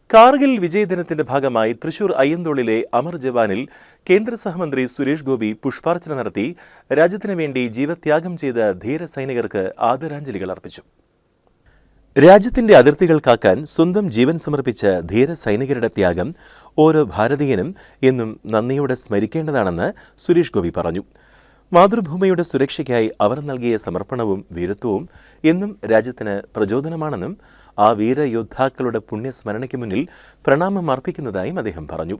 കാർഗിൽ വിജയദിനത്തിന്റെ ഭാഗമായി തൃശൂർ അയ്യന്തോളിലെ അമർ ജവാനിൽ കേന്ദ്ര സഹമന്ത്രി സുരേഷ് ഗോപി പുഷ്പാർച്ചന നടത്തി രാജ്യത്തിനു വേണ്ടി ജീവത്യാഗം ചെയ്ത ധീര സൈനികർക്ക് ആദരാഞ്ജലികൾ അർപ്പിച്ചു. രാജ്യത്തിന്റെ അതിർത്തികൾ കാക്കാൻ സ്വന്തം ജീവൻ സമർപ്പിച്ച ധീര സൈനികരുടെ ത്യാഗം ഓരോ ഭാരതീയനും എന്നും നന്ദിയോടെ സ്മരിക്കേണ്ടതാണെന്ന് സുരേഷ് ഗോപി പറഞ്ഞു. മാതൃഭൂമിയുടെ സുരക്ഷയ്ക്കായി അവർ നൽകിയ സമർപ്പണവും വീരത്വവും എന്നും രാജ്യത്തിന് പ്രചോദനമാണെന്നും ആ വീരയോദ്ധാക്കളുടെ പുണ്യസ്മരണയ്ക്ക് മുന്നിൽ പ്രണാമം അർപ്പിക്കുന്നതായും അദ്ദേഹം പറഞ്ഞു.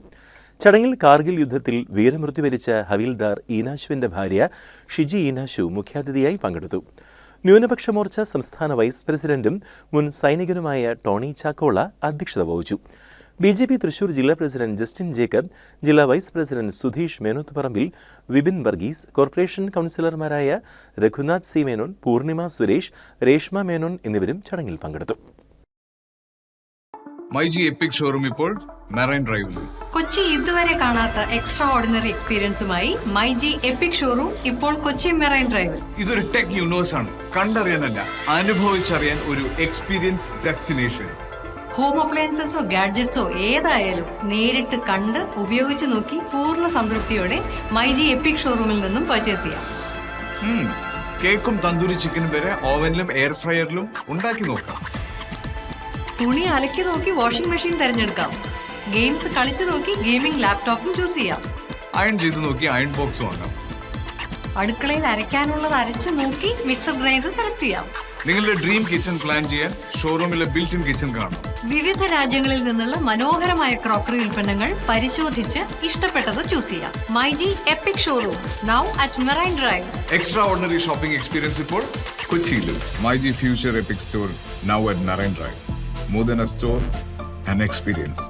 ചടങ്ങിൽ കാർഗിൽ യുദ്ധത്തിൽ വീരമൃത്യു വരിച്ച ഹവീൽദാർ ഈനാശുവിന്റെ ഭാര്യ ഷിജി ഈനാശു മുഖ്യാതിഥിയായി പങ്കെടുത്തു. ന്യൂനപക്ഷ മോർച്ച സംസ്ഥാന വൈസ് പ്രസിഡന്റും മുൻ സൈനികനുമായ ടോണി ചാക്കോള അധ്യക്ഷത വഹിച്ചു. BJP തൃശൂർ ജില്ലാ പ്രസിഡന്റ് ജസ്റ്റിൻ ജേക്കബ്, ജില്ലാ vice president Sudheesh Menothuparambil, Vipin Varghese, corporation കൗൺസിലർമാരായ രഘുനാഥ് സി മേനോൻ, പൂർണിമ സുരേഷ്, രേഷ്മ മേനോൻ എന്നിവരും ചടങ്ങിൽ പങ്കെടുത്തു. മൈജി എപ്പിക് ഷോറൂം ഇപ്പോൾ മെറൈൻ ഡ്രൈവിൽ. കൊച്ചി ഇതുവരെ കാണാത്ത എക്സ്ട്രാ ഓർഡിനറി എക്സ്പീരിയൻസുമായി മൈജി എപ്പിക് ഷോറൂം ഇപ്പോൾ കൊച്ചി മെറൈൻ ഡ്രൈവിൽ. ഇതൊരു ടെക് യൂണിവേഴ്സ് ആണ്. കണ്ടറിയാനല്ല, അനുഭവിച്ചറിയാൻ ഒരു എക്സ്പീരിയൻസ് ഡെസ്റ്റിനേഷൻ. ഹോം അപ്ലയൻസസോ ഗാഡ്ജറ്റ്സോ ഏതായാലും നേരിട്ട് കണ്ട് ഉപയോഗിച്ചു നോക്കി പൂർണ്ണ സംതൃപ്തിയോടെ മൈജി എപ്പിക് ഷോറൂമിൽ നിന്നും പർച്ചേസ് ചെയ്യാം. കേക്കും തന്തൂരി ചിക്കനും വരെ ഓവനിലും എയർ ഫ്രയറിലും ഉണ്ടാക്കി നോക്കാം. തുണി അലക്കി നോക്കി വാഷിംഗ് മെഷീൻ തിരഞ്ഞെടുക്കാം. ഗെയിംസ് കളിച്ചു നോക്കി ഗെയിമിംഗ് ലാപ്ടോപ്പും ചൂസ് ചെയ്യാം. അയൺ ചെയ്ത് നോക്കി അയൺ ബോക്സ് വാങ്ങാം. അടുക്കളയിൽ അരയ്ക്കാനുള്ളത് അരച്ചു നോക്കി മിക്സർ ഗ്രൈൻഡർ സെലക്ട് ചെയ്യാം. നിങ്ങളുടെ ഡ്രീം കിച്ചൺ പ്ലാൻ ചെയ്യാൻ ഷോറൂമിലെ ബിൽറ്റ് ഇൻ കിച്ചൺ കാണും. വിവിധ രാജ്യങ്ങളിൽ നിന്നുള്ള മനോഹരമായ ക്രോക്കറി ഉൽപ്പന്നങ്ങൾ പരിശോധിച്ച് ഇഷ്ടപ്പെട്ടത് ചൂസ് ചെയ്യാം. MyG epic showroom now at marine drive. Extra ordinary shopping experience ഇപ്പോൾ കൊച്ചിയിലും. MyG future EPIC store now at marine drive. More than a store, an experience.